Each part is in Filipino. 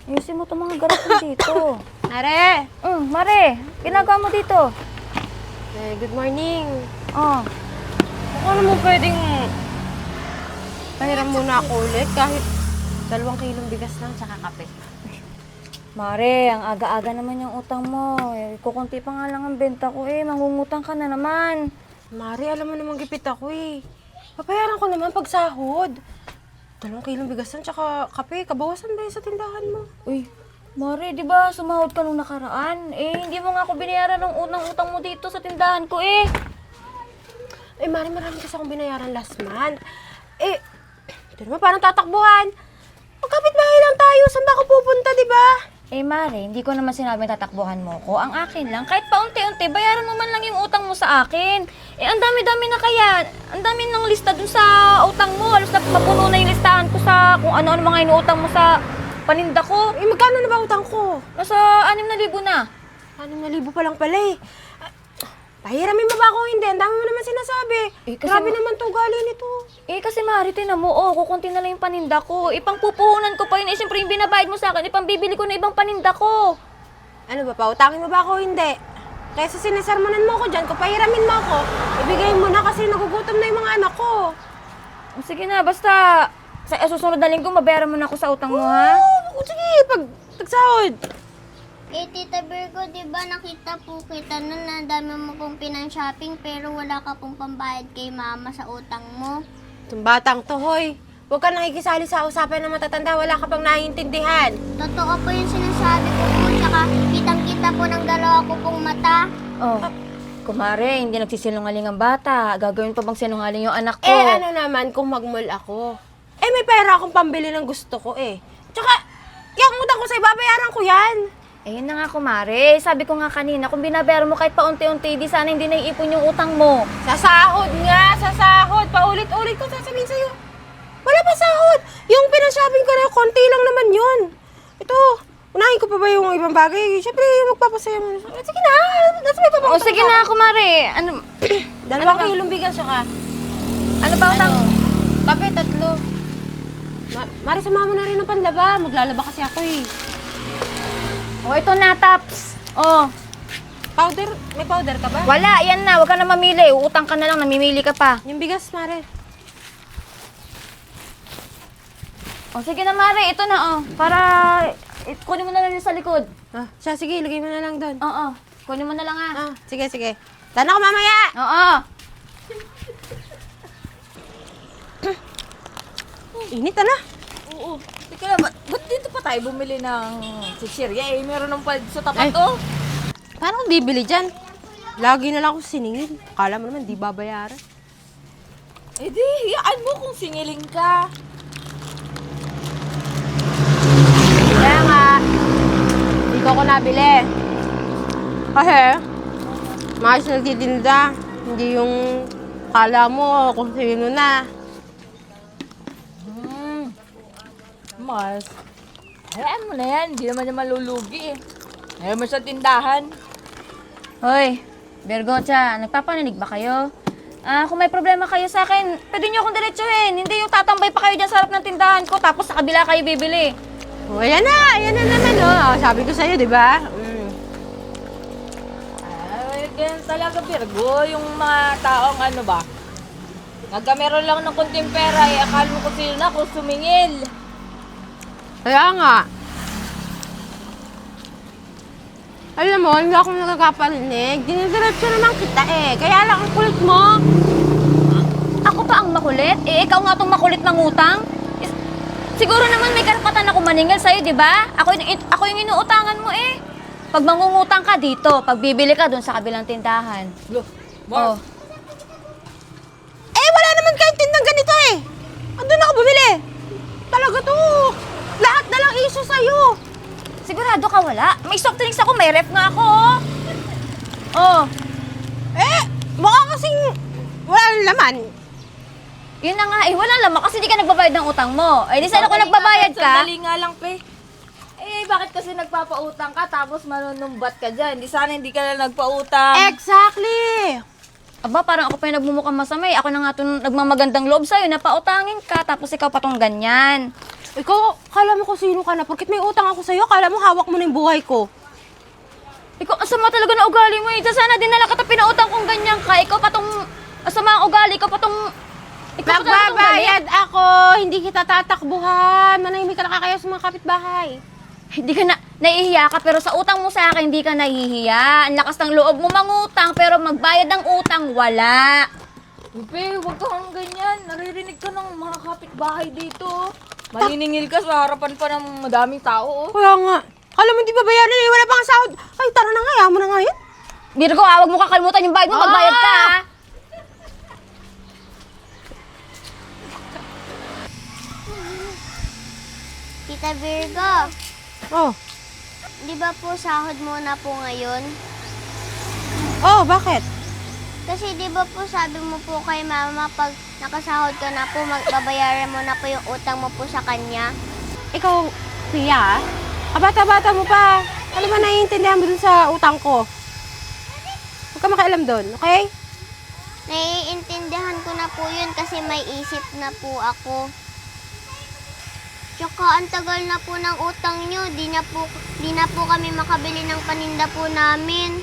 Ayusin mo itong mga garapon dito. Mare! Mare, ginagawa mo dito? Good morning. Oh. Baka naman pwedeng pahiram muna ako ulit kahit 2 kilong bigas lang tsaka kape. Mare, ang aga-aga naman yung utang mo. Kukunti pa nga lang ang benta ko mangungutang ka na naman. Mare, alam mo namang gipit ako Papayaran ko naman pag sahod. 2 kilong bigas lang tsaka kape. Kabawasan ba yun sa tindahan mo? Uy, Mare, di ba sumahod ka nung nakaraan? Hindi mo nga ako binayaran ng utang mo dito sa tindahan ko Mare, marami kasi akong binayaran last month. Ito naman parang tatakbuhan. Magkapit-bahay lang tayo. Saan ba ako pupunta, di ba? Mare, hindi ko naman sinabing tatakbuhan mo ko. Ang akin lang, kahit paunti-unti, bayaran mo man lang yung utang mo sa akin. Ang dami-dami na kaya. Ang dami ng lista dun sa utang mo. Halos na mapuno na yung listahan ko sa kung ano-ano mga inuutang mo sa paninda ko. Magkano na ba utang ko? Nasa 6,000 na. 6,000 pa lang pala Pahiramin mo ba ako hindi? Ang dami mo naman sinasabi. Grabe naman to ugali nito. Kasi Mari, tinan mo, kukunti na lang yung paninda ko. Ipangpupuhunan ko pa yun. Siyempre yung binabayad mo sa akin, ipambibili ko na ibang paninda ko. Ano ba, pautangin mo ba ako hindi? Kaysa sinesarmonan mo ako dyan, kung pahiramin mo ako, ibigay mo na kasi nagugutom na yung mga anak ko. Sige na, basta sa susunod na linggo, mabayaran mo na ako sa utang mo, ha? Sige, pag tagsahod. Tita Virgo, di ba nakita po kita nun na dami mo pong pinang-shopping pero wala ka pong pambayad kay mama sa utang mo? Itong batang to, hoy. Huwag ka nakikisali sa usapan ng matatanda, wala ka pang naiintindihan. Totoo po yung sinasabi ko po, tsaka kitang-kita po ng dalawa ko pong mata. Kumare, hindi nagsisinungaling ang bata. Gagawin pa bang sinungaling yung anak ko? Ano naman kung mag-mall ako? May pera akong pambili ng gusto ko Tsaka, yung utang ko sa'yo, babayaran ko yan. Yun na nga, kumare. Sabi ko nga kanina, kung binabayaran mo kahit paunti-unti, di sana hindi naiipon yung utang mo. Sa sahod nga, sa sahod. Paulit-ulit ko sasabihin sa'yo. Wala pa sahod. Yung pinashopping ko na, konti lang naman yun. Ito, unahin ko pa ba yung ibang bagay? Siyempre, magpapasaya mo. Sige na, nasa may papakita. Sige na, kumare. 2 kilong bigas ka. Ano ba utang? Kape, 3. Mari, samahan mo na rin ng panlaba. Maglalaba kasi ako Ito na, Taps. Powder? May powder ka ba? Wala, yan na. Huwag ka na mamili. Utang ka na lang, namimili ka pa. Yung bigas, Mare. Sige na, Mare. Ito na, Para, kunin mo na lang yung sa likod. Siya, sige, ilagay mo na lang doon. Kunin mo na lang, ha. Sige, sige. Tana ko mamaya! Init na. Oo. Teka lang, ba't dito pa tayo bumili ng chichirya Meron ng pad sa tapat, Paano kung bibili dyan? Lagi na lang ako siningil. Akala mo naman, di babayaran. Di, hiyaan mo kung singiling ka. Kaya nga, dito ako nabili. Kasi, maayos nagtitinda. Hindi yung akala mo kung sino na. Mas, hayaan mo na yan. Hindi naman niya malulugi Ayaw mo sa tindahan. Hoy, Virgocha, nagpapaninig ba kayo? Kung may problema kayo sa akin, pwede niyo akong diretsuhin. Hindi yung tatambay pa kayo dyan sa harap ng tindahan ko, tapos sa kabila kayo bibili. Ayan na naman Sabi ko sa'yo, di ba? Ganyan talaga, Virgo. Yung mga taong meron lang ng konting pera, akala mo kung sino na, kung sumingil. Kaya nga. Alam mo, hindi ako nagkakaparinig. Dinidiretso naman kita Kaya lang ang kulit mo. Ako pa ang makulit? Ikaw nga tong makulit ng utang? Siguro naman may karapatan ako maningil sa'yo, di ba? Ako yung inuutangan mo Pag mangungutang ka dito, pag bibili ka dun sa kabilang tindahan. Mars, Wala naman kahit tindang ganito Andun ako bumili. Talaga to. Lahat na lang issue sa'yo. Sigurado ka wala? May soft drinks ako, may ref nga ako, Mukha kasing wala laman. Yun na nga, wala lamang kasi di ka nagbabayad ng utang mo. Di sana kung nagbabayad ka. Sandali nga lang, pe. Bakit kasi nagpapautang ka tapos manunumbat ka dyan? Di sana hindi ka na nagpautang. Exactly. Aba, parang ako pa yung nagmumukhang masamay. Ako na nga itong nagmamagandang loob sa'yo, napautangin ka, tapos ikaw pa tong ganyan. Ikaw, kala mo kung sino ka na. Porkit may utang ako sa'yo, kala mo hawak mo na yung buhay ko. Ikaw, asama talaga na ugali mo eh. Sana dinala kita pinautang kung ganyan ka. Ikaw pa tong asama ang ugali. Ikaw pa tong... Ikaw pa talaga tong Magbabayad ako, hindi kita tatakbuhan. Manahimik ka na kaya sa mga kapitbahay. Hindi ka na, nahihiya ka, pero sa utang mo sa akin, hindi ka nahihiya. Ang lakas ng loob mo mangutang, pero magbayad ng utang, wala. Bebe, huwag kang ganyan. Naririnig ka ng mga kapitbahay dito. Maniningil ka sa harapan pa ng madaming tao. Kaya nga, kala mo hindi babayaran eh, wala pang sahod. Ay, tara na nga, yaman na nga yun. Virgo, huwag mo kakalimutan yung bayad mo, magbayad ka, ha? Tita Virgo, Oh, di ba po sahod muna po ngayon? oh, bakit? Kasi di ba po sabi mo po kay mama pag nakasahod ka na po, magbabayaran mo na po yung utang mo po sa kanya? Ikaw, Pia, kabata-bata mo pa. Ano ba naiintindihan mo dun sa utang ko? Huwag ka makialam dun, okay? Naiintindihan ko na po yun kasi may isip na po ako. Tsaka ang tagal na po ng utang nyo, di na po kami makabili ng paninda po namin.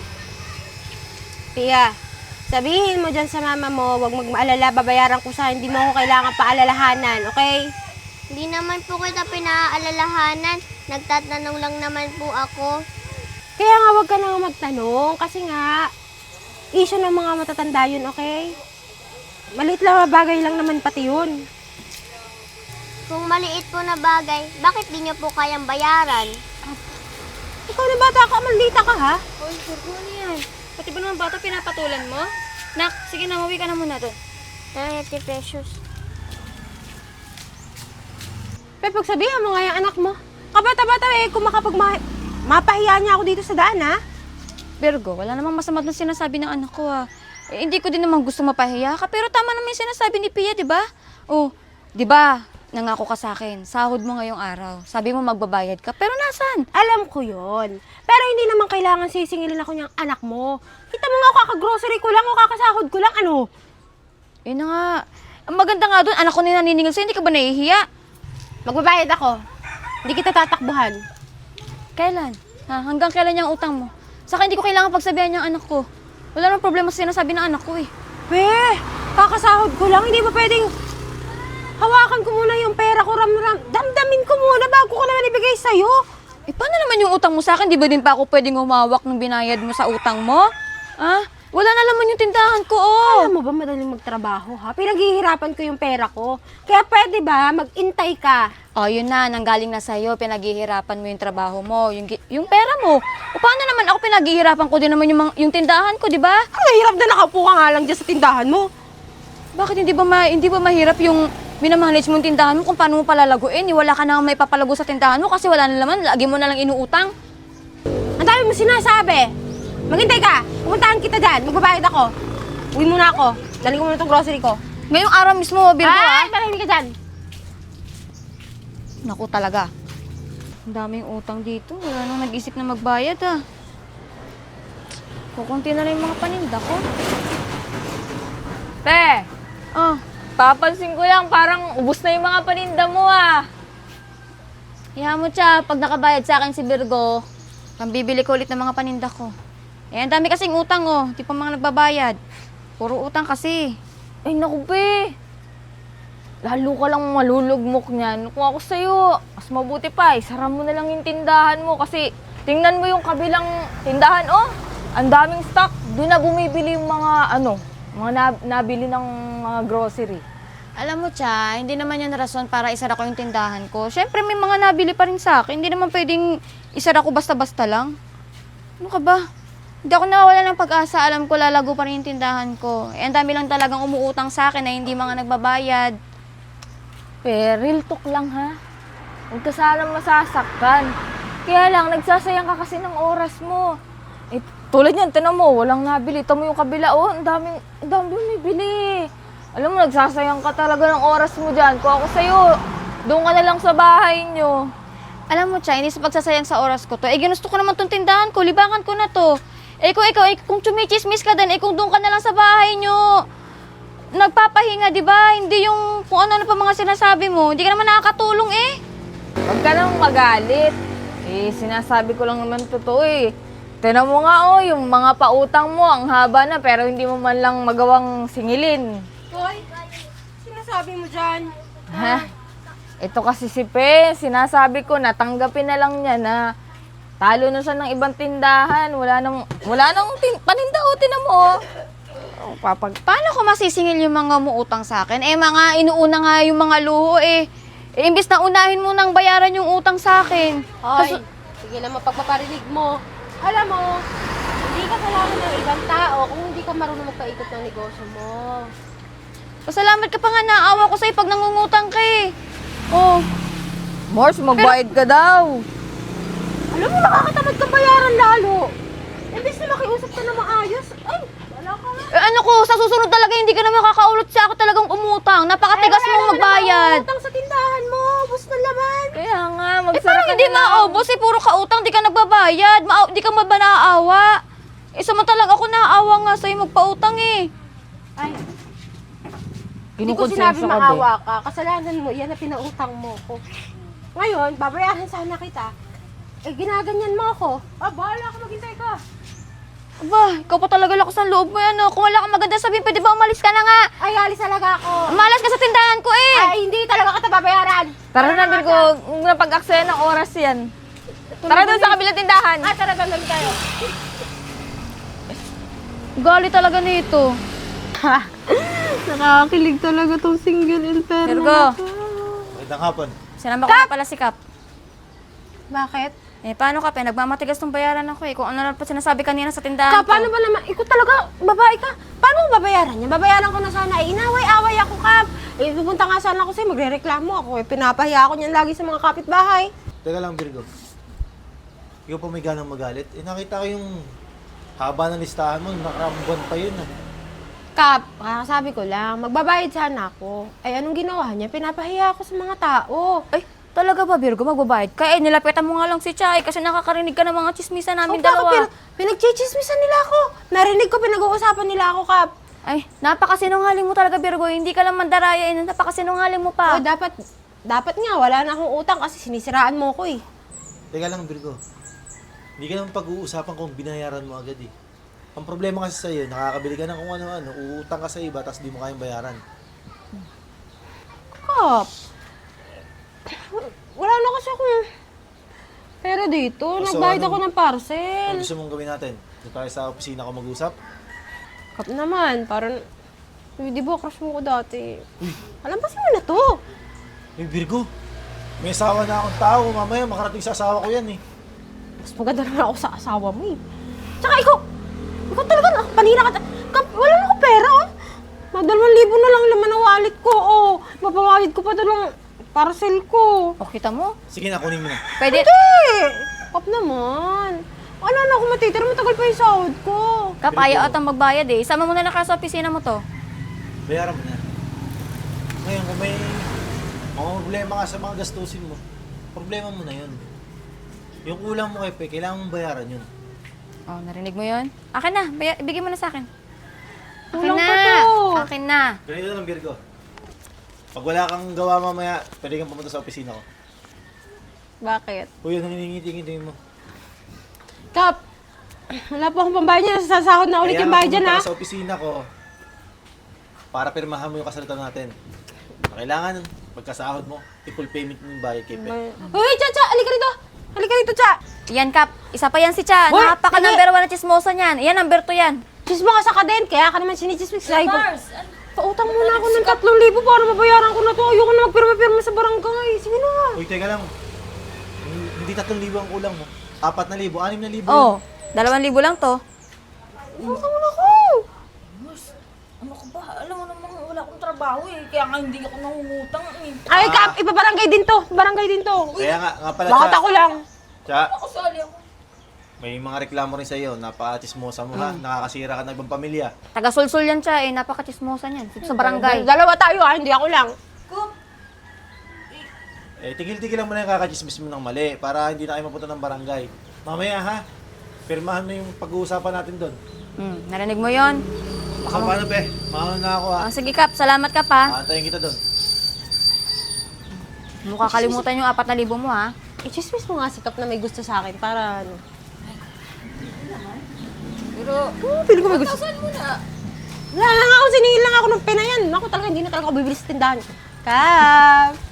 Pia, sabihin mo dyan sa mama mo, huwag mag-maalala, babayaran ko sa hindi mo ako kailangan paalalahanan, okay? Hindi naman po kita pinaalalahanan, nagtatanong lang naman po ako. Kaya nga huwag ka na magtanong kasi nga, issue ng mga matatanda yun, okay? Maliit lang na bagay lang naman pati yun. Kung maliit po na bagay, bakit di nyo po kayang bayaran? Ikaw na bata ka, maldita ka ha? Uy, Virgo, ano yan? Pati ba naman bata pinapatulan mo? Nak, sige na, mawi ka na muna doon. 30 pesos. Pero pagsabihan mo nga yung anak mo, kabata-bata eh, kung mapahiya niya ako dito sa daan ha? Virgo, wala namang masama doon sinasabi ng anak ko, ha. Eh, hindi ko din naman gusto mapahiya ka, pero tama naman yung sinasabi ni Pia, di ba? Oh, di ba? Nangako ka sa akin, sahod mo ngayong araw. Sabi mo magbabayad ka, pero nasan? Alam ko yon. Pero hindi naman kailangan sisingilin ako niyang anak mo. Kita mo nga, kaka-grocery ko lang o kakasahod ko lang, ano? Eh na nga. Ang maganda nga doon, anak ko na naniningil sa'yo, hindi ka ba nahihiya? Magbabayad ako. Hindi kita tatakbuhan. Kailan? Ha? Hanggang kailan yung utang mo? Saka hindi ko kailangan pagsabihan yung anak ko. Wala namang problema sa sinasabi ng anak ko eh. Kakasahod ko lang, hindi ba pwedeng hawakan ko muna yung pera ko, damdamin ko muna bago ko naman ibigay sa'yo. Eh, paano naman yung utang mo sa akin? Di ba din pa ako pwedeng humawak ng binayad mo sa utang mo? Ah? Wala na naman yung tindahan ko, oh. Alam mo ba, madaling magtrabaho, ha? Pinaghihirapan ko yung pera ko. Kaya pwede ba, mag-intay ka? Oh, yun na, nanggaling na sa'yo, pinaghihirapan mo yung trabaho mo, yung pera mo. O paano naman ako pinaghihirapan ko din naman yung tindahan ko, di ba? Ang hirap na nakaupo ka nga lang dyan sa tindahan mo. Bakit hindi ba mahirap yung minamanage mo yung tindahan mo kung paano mo palalaguin? Wala ka na may papalago sa tindahan mo kasi wala na naman, lagi mo na lang inuutang. Ang dami mo sinasabi. Maghintay ka. Pumuntahan kita dyan. Magbabayad ako. Uwi muna ako. Dali ko muna itong grocery ko. Ngayong araw mismo, Virgo, ha? Ay, malahimik ka dyan. Naku talaga. Ang daming utang dito. Wala nang nag-isip na magbayad, ha. Kukunti na lang yung mga paninda ko. Te, Oh, papansin ko lang, parang ubos na yung mga paninda mo ah. iha mo siya. Pag nakabayad sa akin si Virgo, pambibili ko ulit ng mga paninda ko. Eh, ang dami kasing utang, oh. Di pa mga nagbabayad. Puro utang kasi. Ay naku be, lalo ka lang malulugmok niyan. Kung ako sa'yo, mas mabuti pa, isara mo na lang yung tindahan mo kasi tingnan mo yung kabilang tindahan, oh. Ang daming stock, doon na bumibili yung mga nabili ng mga grocery. Alam mo, Cha, hindi naman yan rason para isara ko yung tindahan ko. Siyempre, may mga nabili pa rin sa akin. Hindi naman pwedeng isara ko basta-basta lang. Ano ka ba? Hindi ako nawawala ng pag-asa. Alam ko, lalago pa rin yung tindahan ko. Eh, ang dami lang talagang umuutang sa akin na hindi mga nagbabayad. Real talk lang ha. Huwag ka sana masasaktan. Kaya lang, nagsasayang ka kasi ng oras mo. Eh, tulad yan, tinan mo, walang nabili. Tamo yung kabila, oh, ang daming bumibili. Alam mo, nagsasayang ka talaga ng oras mo dyan. Kung ako sa'yo, doon ka na lang sa bahay nyo. Alam mo, Cha, hindi sa pagsasayang sa oras ko to. Eh, ginusto ko naman tong tindahan ko. Libangan ko na to. Eh, kung chumichismis ka din, kung doon ka na lang sa bahay nyo, nagpapahinga, di ba? Hindi yung kung ano pa mga sinasabi mo. Hindi ka naman nakakatulong, eh. Huwag ka nang magalit. Eh, sinasabi ko lang naman totoo eh. Tinan mo nga oh, yung mga pautang mo, ang haba na pero hindi mo man lang magawang singilin. Hoy, sinasabi mo dyan? Ha? Ito kasi si Pe, sinasabi ko, natanggapin na lang niya na talo na siya ng ibang tindahan. Wala nang paninda o, tinan mo oh. Paano ko masisingil yung mga umuutang sa akin? Eh, mga inuuna nga yung mga luho eh. Eh, imbis na unahin mo nang bayaran yung utang sa akin. Hoy, sige na mapagpaparinig mo. Alam mo, hindi ka kailangan ng ibang tao kung hindi ka marunong magpaikot ng negosyo mo. Pasalamat ka pa nga, naawa ko sa'yo pag nangungutang ka eh. Oh, Mors, magbayad ka daw. Alam mo, nakakatamad kang bayaran lalo. Imbis na makiusap ka na maayos, ay, wala ka nga. eh ano ko, sa susunod talaga hindi ka na makakaulot sa ako talagang umutang. Napakatigas mong magbayad. Utang sa tindahan mo, bus ng laman. Kaya nga, Eh, magsara parang ka hindi na lang. maubos eh, puro ka utang, di ka nagbabayad. Di ka ba naaawa? Eh, samantalang ako naaawa nga sa'yo magpautang eh. Ay, hindi ko Kinukonsensya sinabi ka, maawa ka. Kasalanan mo, yan na pinautang mo ko. Ngayon, babayaran sana kita. Eh, ginaganyan mo ako. Ah, bahala ka, maghintay ka. Aba, ikaw pa talaga lakas ng loob mo yan. Oh. Kung wala kang maganda sabihin, pwede ba umalis ka na nga? Ay, alis talaga ako. Malas ka sa tindahan ko eh. Ay, hindi talaga kita babayaran. Tara na, Virgo, napag-aksaya ng oras yan. Tara doon sa kabilang tindahan. Ah, tara, doon tayo. Gali talaga nito. Nakakilig talaga tong single and fair. Virgo, Magandang hapon. sinama ko na pala si Kap. Bakit? Eh, paano Kap? Nagmamatigas tong bayaran ako eh. Kung ano na pa sinasabi kanina sa tindahan Ka, ko. paano ba naman? Ikaw talaga, babae ka. Paano mo babayaran niya? Babayaran ko na sana. Eh, inaway-away ako, Kap. Eh, pupunta nga sana ako sa'yo, magre-reklamo ako. Eh, pinapahiya ako niyan lagi sa mga kapitbahay. Teka lang, Virgo. Ikaw pa may ganang magalit? Eh, nakita ko yung haba ng listahan mo. Nakaraang buwan pa yun. Kap, sabi ko lang, magbabayad sana ako. Ay, anong ginawa niya? Pinapahiya ako sa mga tao. Ay, talaga ba, Virgo? Magbabayad ka? Eh, nilapitan mo nga lang si Chay kasi nakakarinig ka ng mga chismisa namin Bakit dalawa. pinagchichismisan nila ako. Narinig ko, pinag-uusapan nila ako, Kap. Ay, napakasinungaling mo talaga, Virgo. Hindi ka lang mandaraya. Napakasinungaling mo pa. Oh, dapat nga, wala na akong utang kasi sinisiraan mo ko eh. Teka lang, Virgo. Hindi ka naman pag-uusapan kung binayaran mo agad eh. Ang problema kasi sa'yo, nakakabili ka ng kung ano-ano, uutang ka sa iba, tapos di mo kayang bayaran. Kap, wala na kasi akong pera dito. So, Nagbayad ano- ako ng Ano parcel. gusto mong gawin natin? Doon tayo sa opisina ko mag-usap? Kap naman, parang, di ba crush mo ko dati? Alam ba mo na to? Eh, Virgo, may asawa na akong tao. Mamaya makarating sa asawa ko yan eh. Mas maganda naman ako sa asawa mo eh. Tsaka ikaw talaga, panira ka. Kap, wala na akong pera oh. Mga 2,000 na lang laman ng wallet ko oh. Mapawawid ko pa doon ng parcel ko. O, kita mo? Sige na, kunin mo na. Pwede. Kap naman. Wala na ako matitira, matagal pa yung sahod ko. Kap, ayaw atang magbayad eh. Isama mo na lang ka sa opisina mo to. Bayaran mo na. Ngayon, kung may mga problema ka sa mga gastusin mo, problema mo na yun. Yung kulang mo kay Pe, kailangan mong bayaran yun. Oh, narinig mo yun? Akin na. Bigay mo na sa akin. Akin Kulang na. pa to. Akin na. Ganito lang, Virgo. Pag wala kang gawa mamaya, pwede kang pumunta sa opisina ko. Bakit? Uy, ano nangingiting-giting mo? Kap, wala pa akong pambayad niya. Sasahod na ulit yung bayad dyan ha. Kaya sa opisina ko, para pirmahan mo yung kasalita natin. Kailangan, pagkasahod mo, i-full payment mo yung bayad kay Pe. Uy, Cha! Halika rito! Halika rito, Cha! Yan, Kap. Isa pa yan si Cha. Hoy, Napaka number 1 na chismosa niyan. Yan, number 2 yan. Chismo ka sa kaden, kaya ka naman sinichismis. Pautang muna ako ng 3,000 para mabayaran ko na to. Ayoko na magpirma-pirma sa barangay. Sige na nga. Uy, teka lang. Hindi 3,000 ang kulang mo. 4,000, 6,000. Oh, 2,000 lang to. Utang na ako. Ano ka ba? Alam mo namang wala akong trabaho eh. Kaya nga hindi ako nangungutang eh. Ay, Kap, ipabarangay din to. Barangay din to. Kaya nga pala, Bakit Cha. ako lang? Cha, Kasali ako. may mga reklamo rin sa'yo. Napaka-chismosa mo ha. Nakakasira ka ng ibang pamilya. Taga-sulsul yan, Cha. Eh, napaka-chismosa niyan. Sa barangay. Dalawa tayo ha, hindi ako lang. Eh, tigil-tigilan mo na yung kakachismis mo ng mali para hindi na kayo mapunta ng barangay. Mamaya ha, pirmahan mo yung pag-uusapan natin doon. Narinig mo yon? So, paano Pe? Mauna na ako ha. Oh, sige, Kap. Salamat, Kap, ha. Aantayin kita doon. Hindi mo kakalimutan yung 4,000 mo, ha? I-chismis mo nga si Kap na may gusto sa akin para ano. Pero, Pili ko may gusto. saan mo na? Wala lang ako, siningil lang ako ng pena yan. Ako talaga, hindi na talaga ako bibili sa tindahan. Kap!